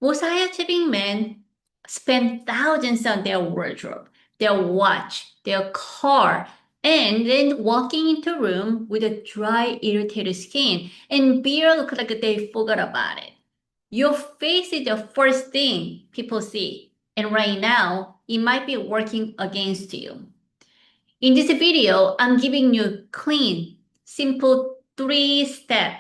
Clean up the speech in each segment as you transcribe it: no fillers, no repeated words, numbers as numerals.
Most high-achieving men spend thousands on their wardrobe, their watch, their car, and then walking into a room with a dry, irritated skin and beer look like they forgot about it. Your face is the first thing people see, and right now, it might be working against you. In this video, I'm giving you clean, simple 3-step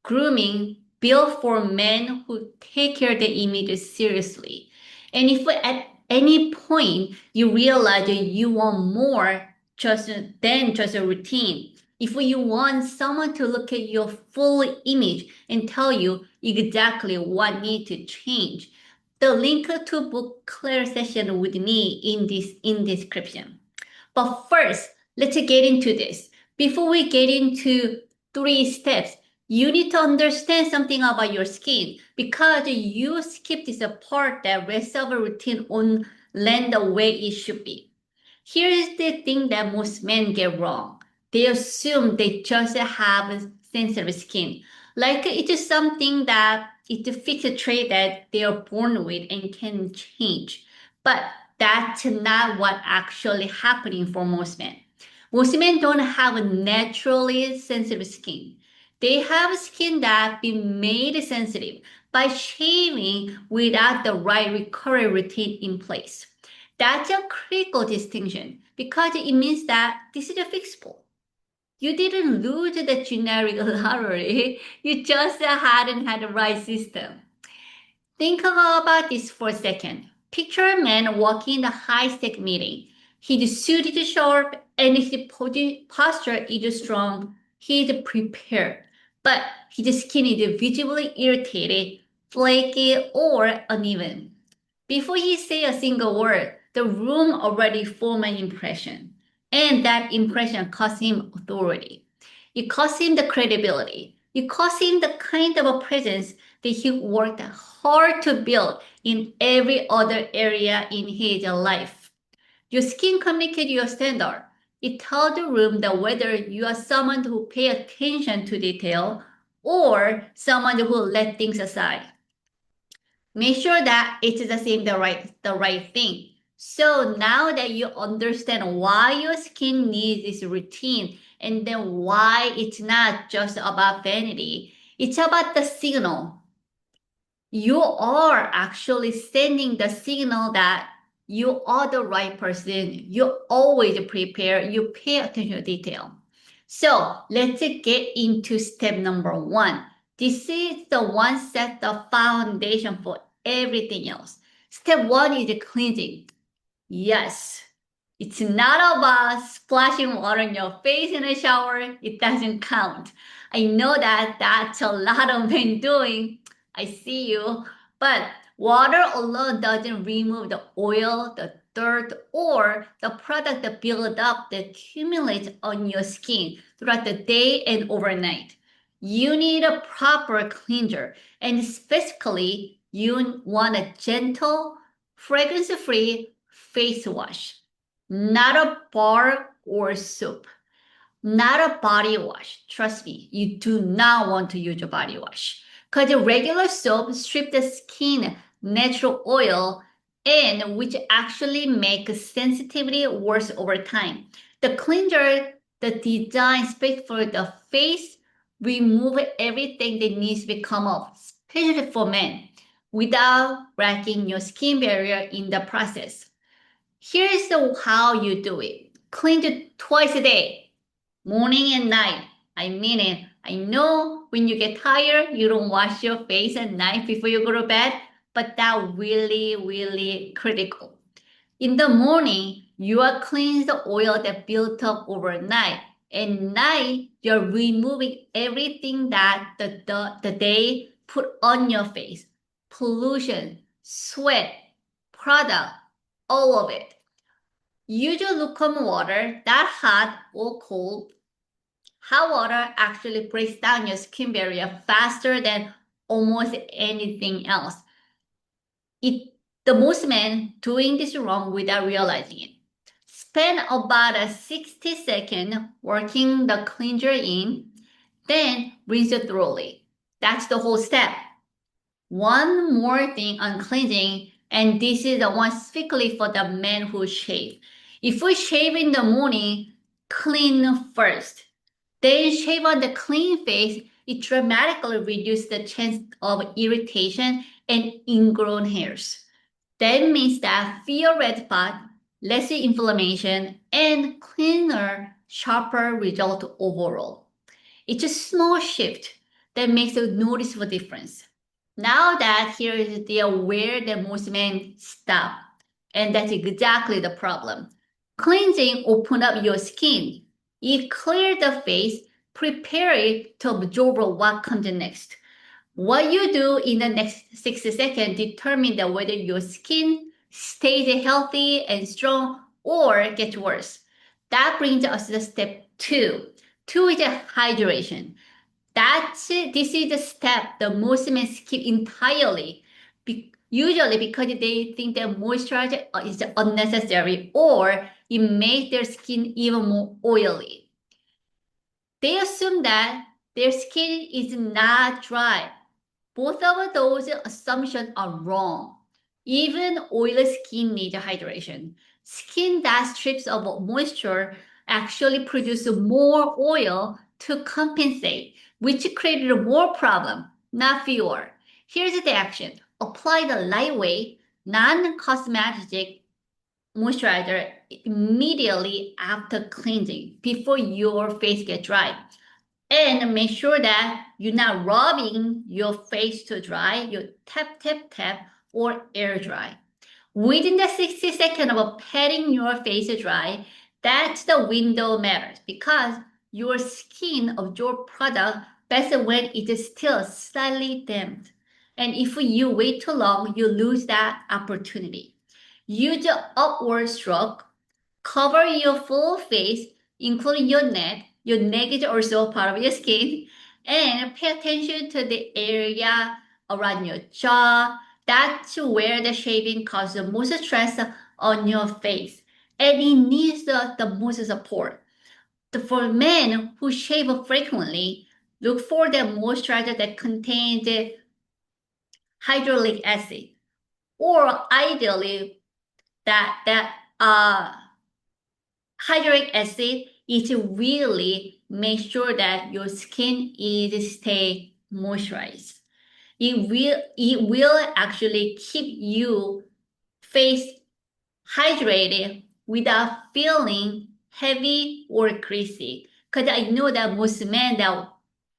grooming built for men who take care of their image seriously. And if at any point you realize that you want more than just a routine, if you want someone to look at your full image and tell you exactly what needs to change, the link to book Claire session with me in description. But first, let's get into this. Before we get into 3 steps, you need to understand something about your skin because you skip this part that rest of the routine on land the way it should be. Here is the thing that most men get wrong. They assume they just have sensitive skin. Like it's something that it's a fixed trait that they are born with and can change. But that's not what actually happening for most men. Most men don't have a naturally sensitive skin. They have skin that been made sensitive by shaving without the right recovery routine in place. That's a critical distinction because it means that this is a fixable. You didn't lose the generic lottery, you just hadn't had the right system. Think about this for a second. Picture a man walking in a high-stake meeting. His suit is sharp and his posture is strong. He is prepared, but his skin is visibly irritated, flaky, or uneven. Before he say a single word, the room already formed an impression. And that impression cost him authority. It cost him the credibility. It cost him the kind of a presence that he worked hard to build in every other area in his life. Your skin communicates your standard. It tells the room that whether you are someone who pay attention to detail or someone who let things aside. Make sure that it is the same the right thing. So now that you understand why your skin needs this routine and then why it's not just about vanity, it's about the signal. You are actually sending the signal that you are the right person. You always prepare, you pay attention to detail. So let's get into step number 1. This is the one set the foundation for everything else. Step 1 is cleansing. Yes, it's not about splashing water in your face in a shower. It doesn't count. I know that that's a lot of men doing. I see you. But water alone doesn't remove the oil, the dirt, or the product that build up that accumulates on your skin throughout the day and overnight. You need a proper cleanser, and specifically, you want a gentle, fragrance-free face wash, not a bar or soap, not a body wash. Trust me, you do not want to use a body wash because the regular soap strips the skin natural oil and which actually makes sensitivity worse over time. The cleanser, the design space for the face, remove everything that needs to come off, especially for men, without breaking your skin barrier in the process. Here's how you do it. Cleanse it twice a day, morning and night. I mean it. I know when you get tired, you don't wash your face at night before you go to bed, but that really critical. In the morning, you are cleansing the oil that built up overnight. At night, you're removing everything that the day put on your face. Pollution, sweat, product, all of it. Use your lukewarm water, that hot or cold. Hot water actually breaks down your skin barrier faster than almost anything else. The most men doing this wrong without realizing it. Spend about a 60-second working the cleanser in, then rinse it thoroughly. That's the whole step. One more thing on cleansing, and this is the one strictly for the men who shave. If we shave in the morning, clean first. Then shave on the clean face, it dramatically reduces the chance of irritation and ingrown hairs. That means that fewer red spot, less inflammation, and cleaner, sharper result overall. It's a small shift that makes a noticeable difference. Now that here is the where the most men stop, and that's exactly the problem. Cleansing open up your skin. It clears the face, prepare it to absorb what comes next. What you do in the next 60 seconds determine that whether your skin stays healthy and strong or gets worse. That brings us to step two. Two is hydration. This is the step that most men skip entirely. Usually because they think that moisturizer is unnecessary or it makes their skin even more oily. They assume that their skin is not dry. Both of those assumptions are wrong. Even oily skin needs hydration. Skin that strips of moisture actually produces more oil to compensate, which created more problem, not fewer. Here's the action. Apply the lightweight, non-cosmetic moisturizer immediately after cleansing before your face gets dry. And make sure that you're not rubbing your face to dry, you tap, tap, tap, or air dry. Within the 60 seconds of patting your face dry, that's the window matters because your skin absorbs product best when it is still slightly damp. And if you wait too long, you lose that opportunity. Use the upward stroke. Cover your full face, including your neck. Your neck is also part of your skin. And pay attention to the area around your jaw. That's where the shaving causes the most stress on your face. And it needs the most support. For men who shave frequently, look for the moisturizer that contains hyaluronic acid. Or ideally, that hyaluronic acid is really make sure that your skin is stay moisturized. It will actually keep you face hydrated without feeling heavy or greasy. Because I know that most men that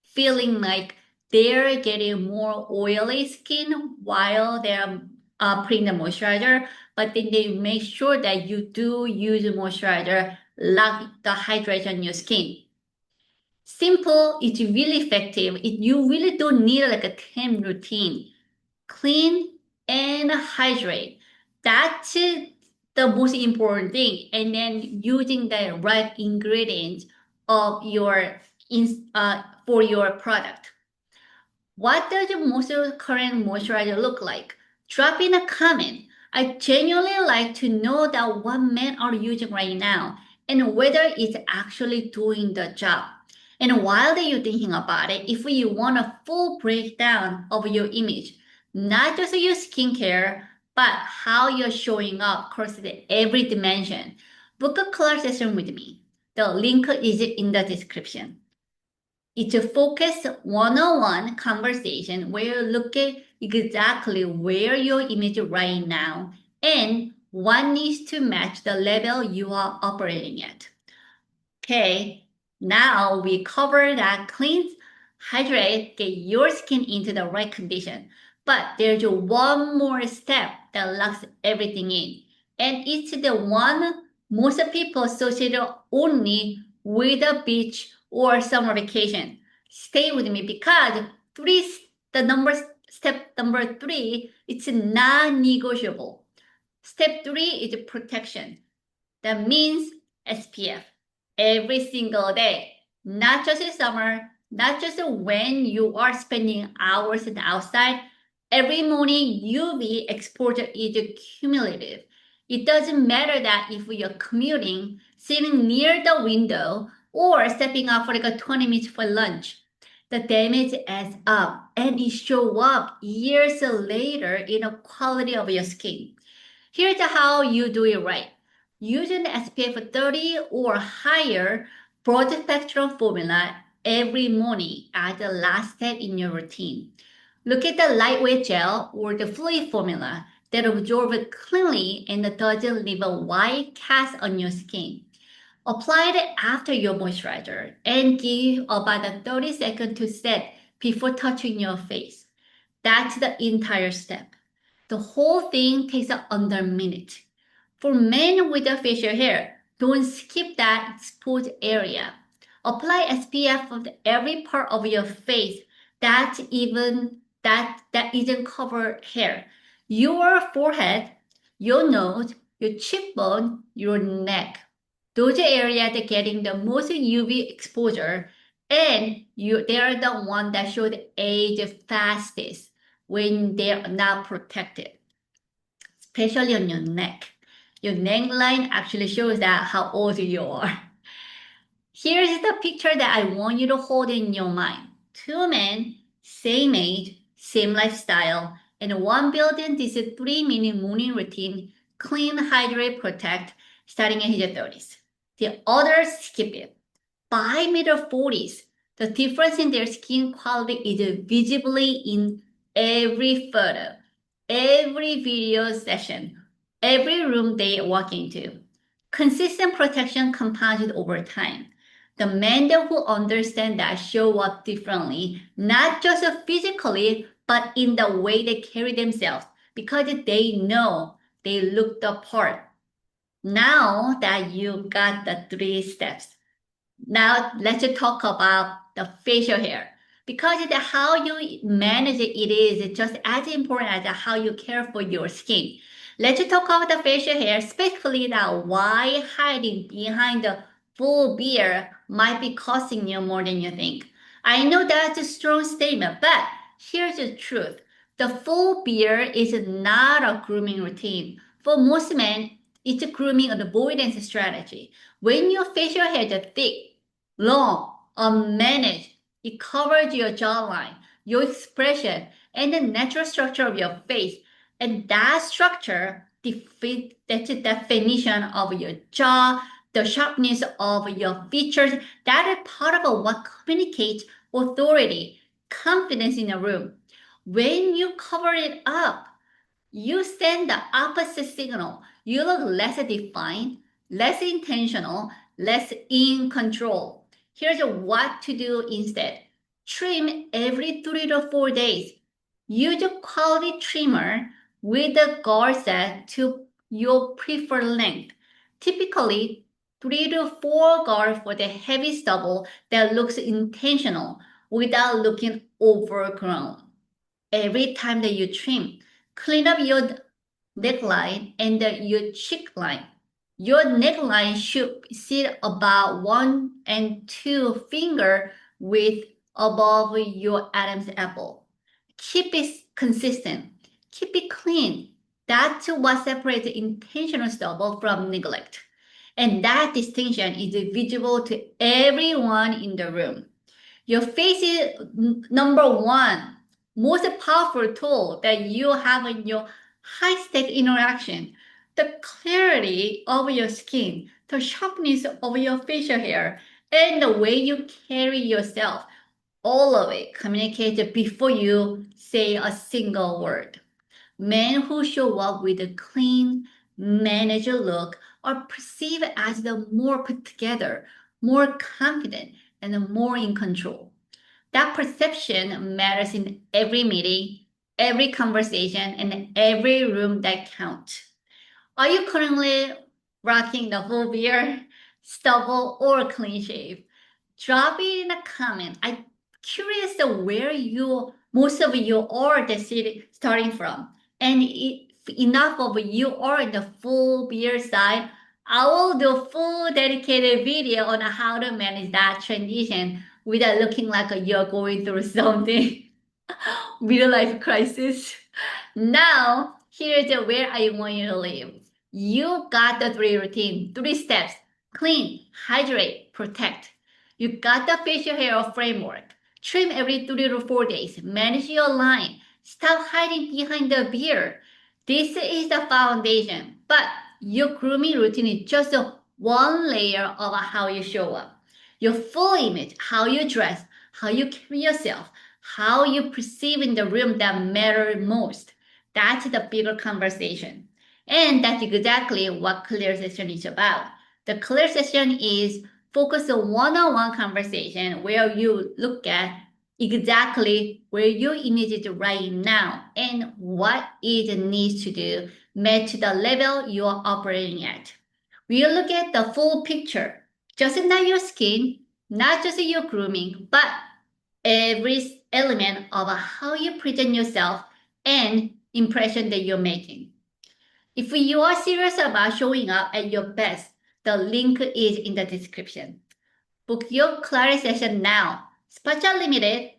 feeling like they're getting more oily skin while they're putting the moisturizer, but then they make sure that you do use a moisturizer like the hydration on your skin. Simple, it's really effective. You really don't need like a 10 routine. Clean and hydrate. That's the most important thing. And then using the right ingredients of for your product. What does the most current moisturizer look like? Drop in a comment. I genuinely like to know that what men are using right now and whether it's actually doing the job. And while you're thinking about it, if you want a full breakdown of your image, not just your skincare, but how you're showing up across every dimension, book a class session with me. The link is in the description. It's a focused one-on-one conversation where you look at exactly where your image is right now and what needs to match the level you are operating at. Okay, now we cover that cleanse, hydrate, get your skin into the right condition. But there's one more step that locks everything in. And it's the one most people associate only with a beach or summer vacation. Stay with me because step number three, it's non-negotiable. Step three is protection. That means SPF every single day, not just in summer, not just when you are spending hours outside. Every morning, UV exposure is cumulative. It doesn't matter that if you're commuting, sitting near the window, or stepping out for like a 20 minutes for lunch. The damage adds up and it shows up years later in the quality of your skin. Here's how you do it right. Using SPF 30 or higher broad spectrum formula every morning as the last step in your routine. Look at the lightweight gel or the fluid formula that absorbs cleanly and doesn't leave a white cast on your skin. Apply it after your moisturizer and give about a 30 seconds to set before touching your face. That's the entire step. The whole thing takes under a minute. For men with a facial hair, don't skip that exposed area. Apply SPF on every part of your face that isn't covered hair. Your forehead, your nose, your cheekbone, your neck. Those areas that getting the most UV exposure and they're the one that should age fastest when they're not protected, especially on your neck. Your neckline actually shows that how old you are. Here's the picture that I want you to hold in your mind. Two men, same age, same lifestyle, and one building this 3-minute morning routine, clean, hydrate, protect, starting in his 30s. The others skip it. By mid-40s, the difference in their skin quality is visibly in every photo, every video session, every room they walk into. Consistent protection compounded over time. The men who understand that show up differently, not just physically, but in the way they carry themselves, because they know they look the part. Now that you got the 3 steps, now let's talk about the facial hair. Because how you manage it is just as important as how you care for your skin. Let's talk about the facial hair, especially that why hiding behind the full beard might be costing you more than you think. I know that's a strong statement, but here's the truth. The full beard is not a grooming routine. For most men, it's a grooming avoidance strategy. When your facial hair is thick, long, unmanaged, it covers your jawline, your expression, and the natural structure of your face. And that structure that's the definition of your jaw, the sharpness of your features. That is part of what communicates authority, confidence in a room. When you cover it up, you send the opposite signal. You look less defined, less intentional, less in control. Here's what to do instead. Trim every 3 to 4 days. Use a quality trimmer with a guard set to your preferred length. Typically, 3 to 4 guards for the heavy stubble that looks intentional without looking overgrown. Every time that you trim, clean up your neckline and your cheek line. Your neckline should sit about 1 and 2 finger width above your Adam's apple. Keep it consistent. Keep it clean. That's what separates intentional stubble from neglect. And that distinction is visible to everyone in the room. Your face is number one most powerful tool that you have in your high-stake interaction. The clarity of your skin, the sharpness of your facial hair, and the way you carry yourself, all of it communicated before you say a single word. Men who show up with a clean, managed look are perceived as the more put together, more confident, and more in control. That perception matters in every meeting, every conversation, and every room that counts. Are you currently rocking the whole beard, stubble, or clean shave? Drop it in a comment. I'm curious where most of you are starting from. And if enough of you are in the full beard side, I will do a full dedicated video on how to manage that transition without looking like you're going through something real life crisis. Now, here's where I want you to live. You got the 3 routine, 3 steps: clean, hydrate, protect. You got the facial hair framework. Trim every 3 to 4 days. Manage your line. Stop hiding behind the beard. This is the foundation, but your grooming routine is just one layer of how you show up. Your full image, how you dress, how you carry yourself, how you perceive in the room that matter most. That's the bigger conversation. And that's exactly what clear session is about. The clear session is focus on one-on-one conversation where you look at exactly where your image is right now and what it needs to do match the level you are operating at. We look at the full picture, just not your skin, not just your grooming, but every element of how you present yourself and impression that you're making. If you are serious about showing up at your best, the link is in the description. Book your clarity session now. Spots are limited.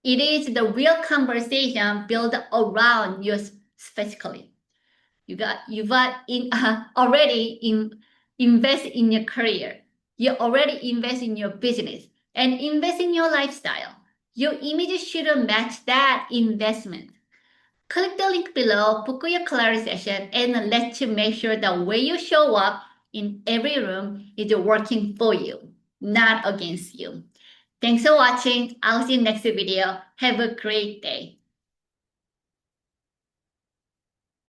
It is the real conversation built around you specifically. Already invest in your career. You already invest in your business and invest in your lifestyle. Your image should match that investment. Click the link below, book your clarity session, and let's make sure the way you show up in every room is working for you, not against you. Thanks for watching. I'll see you next video. Have a great day.